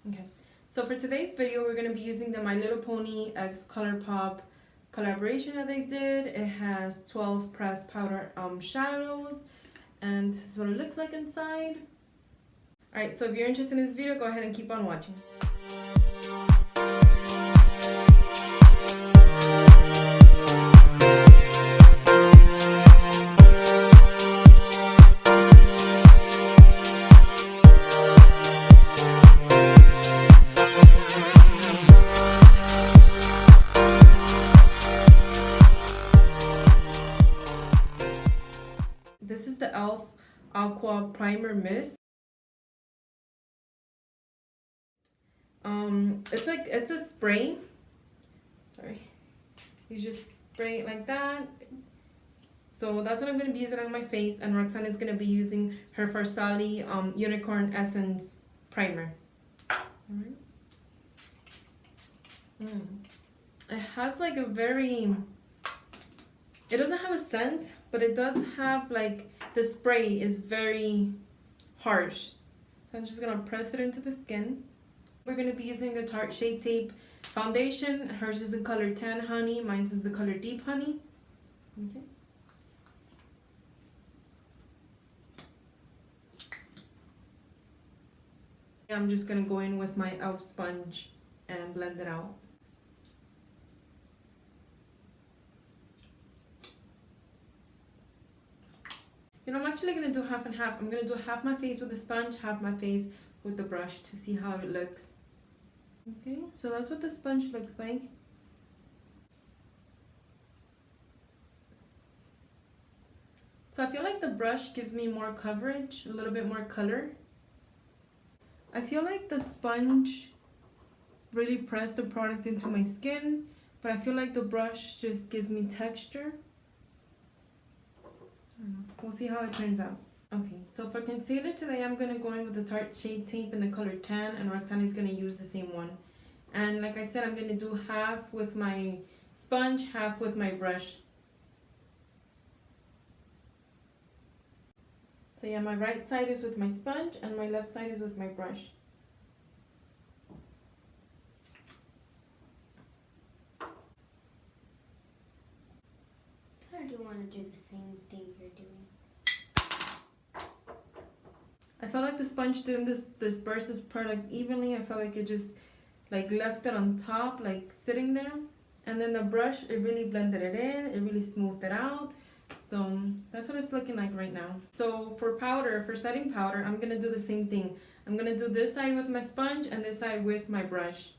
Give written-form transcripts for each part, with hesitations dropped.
Okay, so for today's video, we're going to be using the My Little Pony X ColourPop collaboration that they did. It has 12 pressed powder shadows, and this is what it looks like inside. Alright, so if you're interested in this video, go ahead and keep on watching. This is the e.l.f. Aqua Primer Mist. It's a spray. Sorry. You just spray it like that. So that's what I'm going to be using on my face, and Roxanne is going to be using her Farsali Unicorn Essence Primer. Alright. It has like a very... It doesn't have a scent, but it does have like... The spray is very harsh. So I'm just going to press it into the skin. We're going to be using the Tarte Shape Tape foundation. Hers is in color Tan Honey. Mine is the color Deep Honey. Okay. I'm just going to go in with my e.l.f. sponge and blend it out. You know, I'm actually going to do half and half. I'm going to do half my face with the sponge, half my face with the brush to see how it looks. Okay, so that's what the sponge looks like. So I feel like the brush gives me more coverage, a little bit more color. I feel like the sponge really pressed the product into my skin, but I feel like the brush just gives me texture. I don't know. We'll see how it turns out. Okay, so for concealer today, I'm going to go in with the Tarte Shape Tape in the color Tan, and Roxanne is going to use the same one. And like I said, I'm going to do half with my sponge, half with my brush. So yeah, my right side is with my sponge, and my left side is with my brush. I do want to do the same thing you're doing. I felt like the sponge didn't disperse this product evenly. I felt like it just like left it on top, like sitting there. And then the brush, it really blended it in. It really smoothed it out. So that's what it's looking like right now. So for powder, for setting powder, I'm going to do the same thing. I'm going to do this side with my sponge and this side with my brush.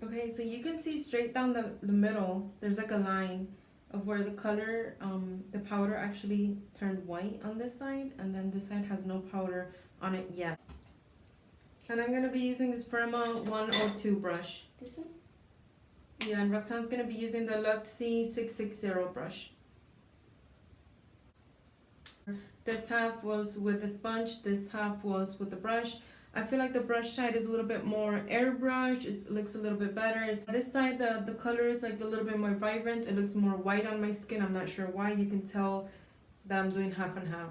Okay, so you can see straight down the middle, there's like a line of where the color, the powder actually turned white on this side, and then this side has no powder on it yet. And I'm going to be using this Firma 102 brush. This one? Yeah, and Roxanne's going to be using the Luxie 660 brush. This half was with the sponge, this half was with the brush. I feel like the brush side is a little bit more airbrushed. It looks a little bit better. This side, the color is like a little bit more vibrant. It looks more white on my skin. I'm not sure why. You can tell that I'm doing half and half.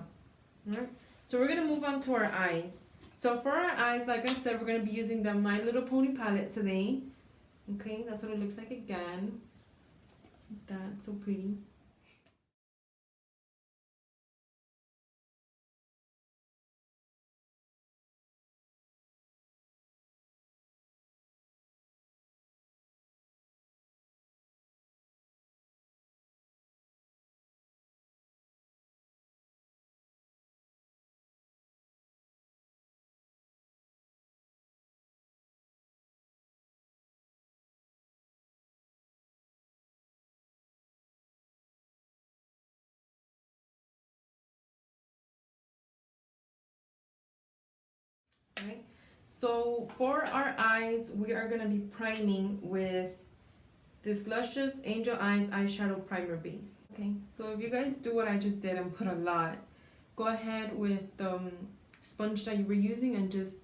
Alright, so we're going to move on to our eyes. So for our eyes, like I said, we're going to be using the My Little Pony palette today. Okay, that's what it looks like again. That's so pretty. Right. So for our eyes, we are going to be priming with this Luscious Angel Eyes eyeshadow primer base. Okay, so if you guys do what I just did and put a lot, go ahead with the sponge that you were using and just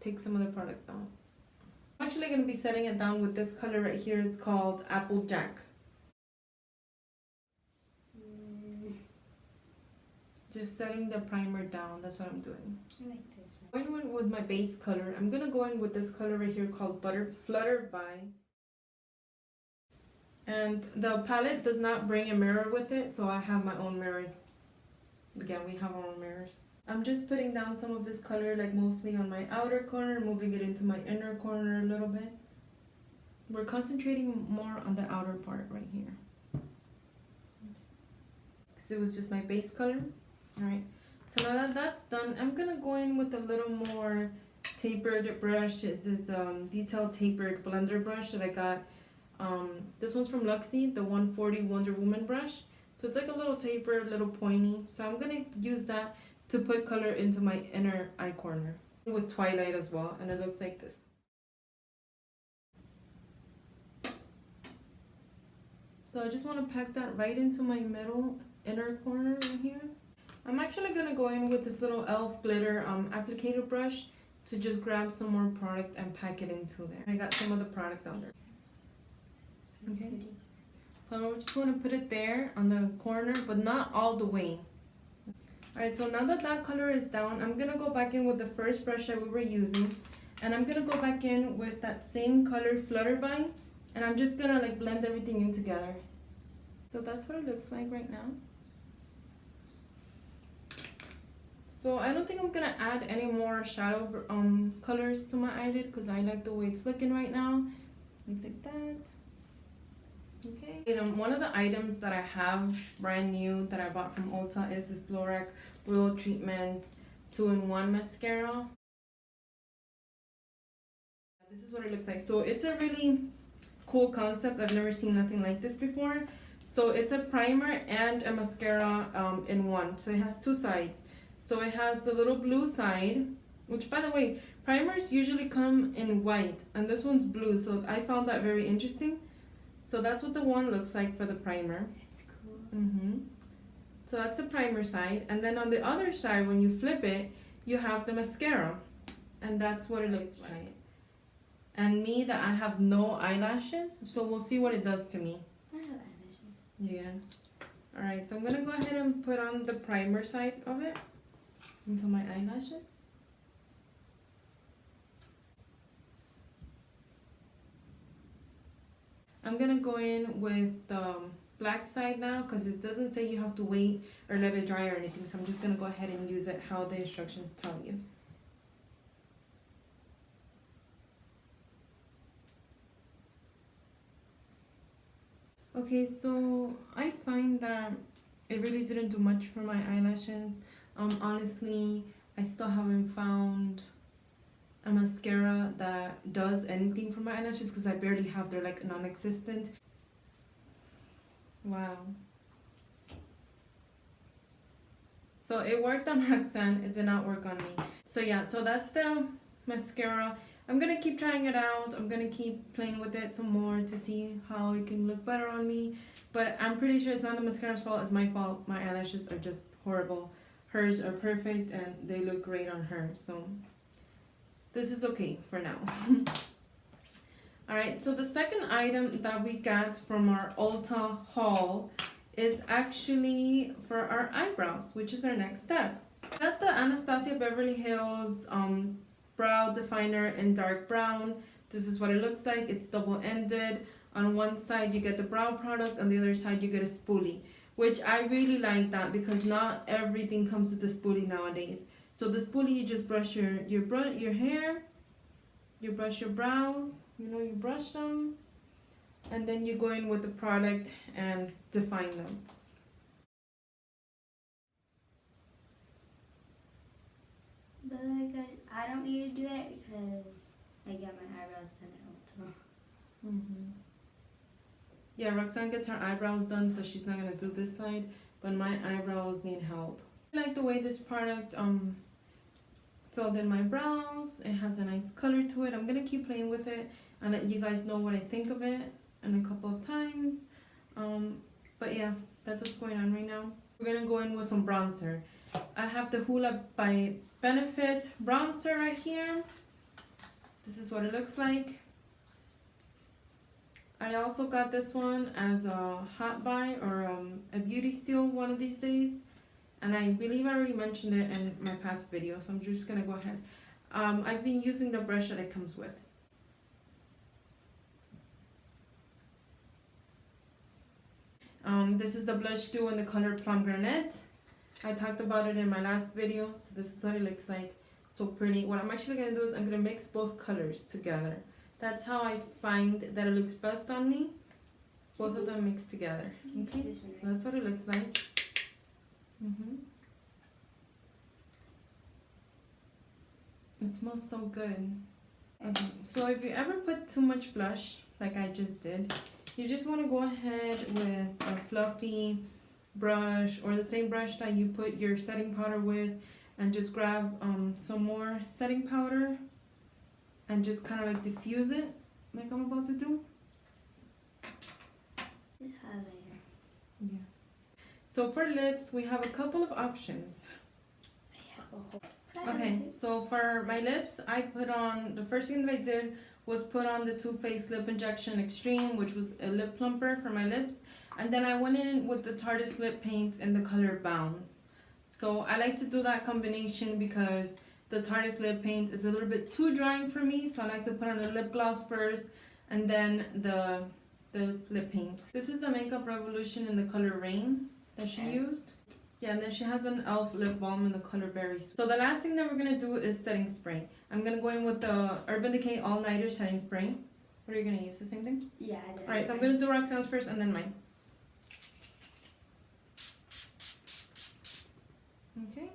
take some of the product down. I'm actually going to be setting it down with this color right here. It's called Applejack. Just setting the primer down, that's what I'm doing. I like this one. Going in with my base color, I'm gonna go in with this color right here called Flutter by. And the palette does not bring a mirror with it, so I have my own mirror. Again, we have our own mirrors. I'm just putting down some of this color, like mostly on my outer corner, moving it into my inner corner a little bit. We're concentrating more on the outer part right here. Because it was just my base color. Alright, so now that that's done, I'm gonna go in with a little more tapered brush. It's this detailed tapered blender brush that I got. This one's from Luxie, the 140 Wonder Woman brush. So it's like a little tapered, little pointy. So I'm gonna use that to put color into my inner eye corner with Twilight as well, and it looks like this. So I just want to pack that right into my middle inner corner right here. I'm actually gonna go in with this little e.l.f. glitter applicator brush to just grab some more product and pack it into there. I got some of the product on there. It's Okay. pretty. So I just want to put it there on the corner, but not all the way. Alright, so now that that color is down, I'm gonna go back in with the first brush that we were using, and I'm gonna go back in with that same color Flutterby, and I'm just gonna like blend everything in together. So that's what it looks like right now. So I don't think I'm gonna add any more shadow colors to my eyelid because I like the way it's looking right now. Looks like that. Okay. One of the items that I have brand new that I bought from Ulta is this Lorac Real Treatment 2-in-1 mascara. This is what it looks like. So it's a really cool concept. I've never seen nothing like this before. So it's a primer and a mascara in one. So it has two sides. So it has the little blue side, which by the way, primers usually come in white and this one's blue. So I found that very interesting. So that's what the one looks like for the primer. That's cool. So that's the primer side. And then on the other side, when you flip it, you have the mascara. And that's what it looks like. And me, that I have no eyelashes. So we'll see what it does to me. I have eyelashes. Yeah. Alright, so I'm going to go ahead and put on the primer side of it into my eyelashes. I'm gonna go in with the black side now because it doesn't say you have to wait or let it dry or anything, so I'm just gonna go ahead and use it how the instructions tell you. Okay, so I find that it really didn't do much for my eyelashes. Honestly, I still haven't found a mascara that does anything for my eyelashes because I barely have, they're like non-existent. Wow. So it worked on Roxanne, it did not work on me. So yeah, so that's the mascara. I'm gonna keep trying it out. I'm gonna keep playing with it some more to see how it can look better on me. But I'm pretty sure it's not the mascara's fault, it's my fault. My eyelashes are just horrible. Hers are perfect and they look great on her. So this is okay for now. Alright, so the second item that we got from our Ulta haul is actually for our eyebrows, which is our next step. Got the Anastasia Beverly Hills brow definer in dark brown. This is what it looks like. It's double-ended. On one side you get the brow product, on the other side you get a spoolie, which I really like that because not everything comes with the spoolie nowadays. So the spoolie, you just brush your hair, you brush your brows, you brush them, and then you go in with the product and define them. By the way, guys, I don't need to do it because I got my eyebrows done at Ulta. Yeah, Roxanne gets her eyebrows done, so she's not gonna do this side, but my eyebrows need help. I like the way this product filled in my brows. It has a nice color to it. I'm gonna keep playing with it and let you guys know what I think of it in a couple of times. But yeah, that's what's going on right now. We're gonna go in with some bronzer. I have the Hoola by Benefit bronzer right here. This is what it looks like. I also got this one as a hot buy or a beauty steal one of these days. and I believe I already mentioned it in my past video, so I'm just gonna go ahead. I've been using the brush that it comes with. This is the Blush Duo in the color Plum Granite. I talked about it in my last video, so this is what it looks like. So pretty. What I'm actually going to do is I'm going to mix both colors together. That's how I find that it looks best on me. Both of them mixed together. Okay, so that's what it looks like. It smells so good. Okay, so if you ever put too much blush, like I just did, you just want to go ahead with a fluffy brush or the same brush that you put your setting powder with, and just grab some more setting powder and just kind of like diffuse it like I'm about to do. This highlighter. Yeah. So for lips, we have a couple of options. Okay, so for my lips, I put on, the first thing that I did was put on the Too Faced Lip Injection Extreme, which was a lip plumper for my lips. And then I went in with the Tarte Lip Paint in the color Bounce. So I like to do that combination because the Tarte Lip Paint is a little bit too drying for me. So I like to put on the lip gloss first and then the lip paint. This is the Makeup Revolution in the color Rain that she used. Yeah, and then she has an e.l.f. lip balm in the color Berry. So the last thing that we're going to do is setting spray. I'm going to go in with the Urban Decay All Nighter setting spray. What are you going to use? The same thing? Yeah, I did. Alright, so I'm going to do Roxanne's first and then mine. Okay.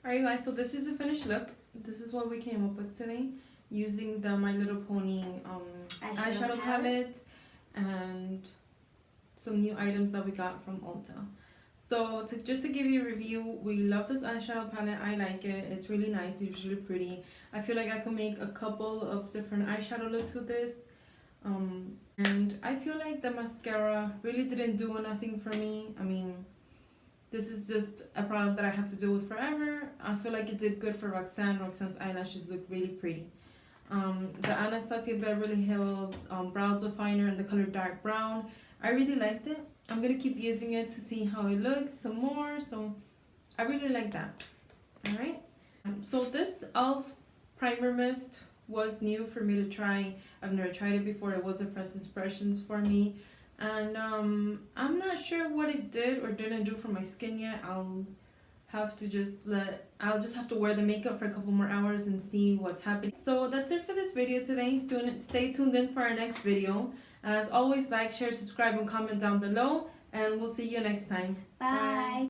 Alright guys, so this is the finished look. This is what we came up with today using the My Little Pony eyeshadow palette and some new items that we got from Ulta. So just to give you a review, we love this eyeshadow palette. I like it. It's really nice. It's really pretty. I feel like I could make a couple of different eyeshadow looks with this. And I feel like the mascara really didn't do nothing for me. I mean, this is just a product that I have to deal with forever. I feel like it did good for Roxanne. Roxanne's eyelashes look really pretty. The Anastasia Beverly Hills brow definer in the color dark brown. I really liked it. I'm going to keep using it to see how it looks some more. So I really like that. Alright. So this e.l.f. primer mist was new for me to try. I've never tried it before. It was a first impressions for me. And I'm not sure what it did or didn't do for my skin yet. I'll just have to wear the makeup for a couple more hours and see what's happening. So that's it for this video today. Stay tuned in for our next video. And as always, like, share, subscribe, and comment down below. And we'll see you next time. Bye.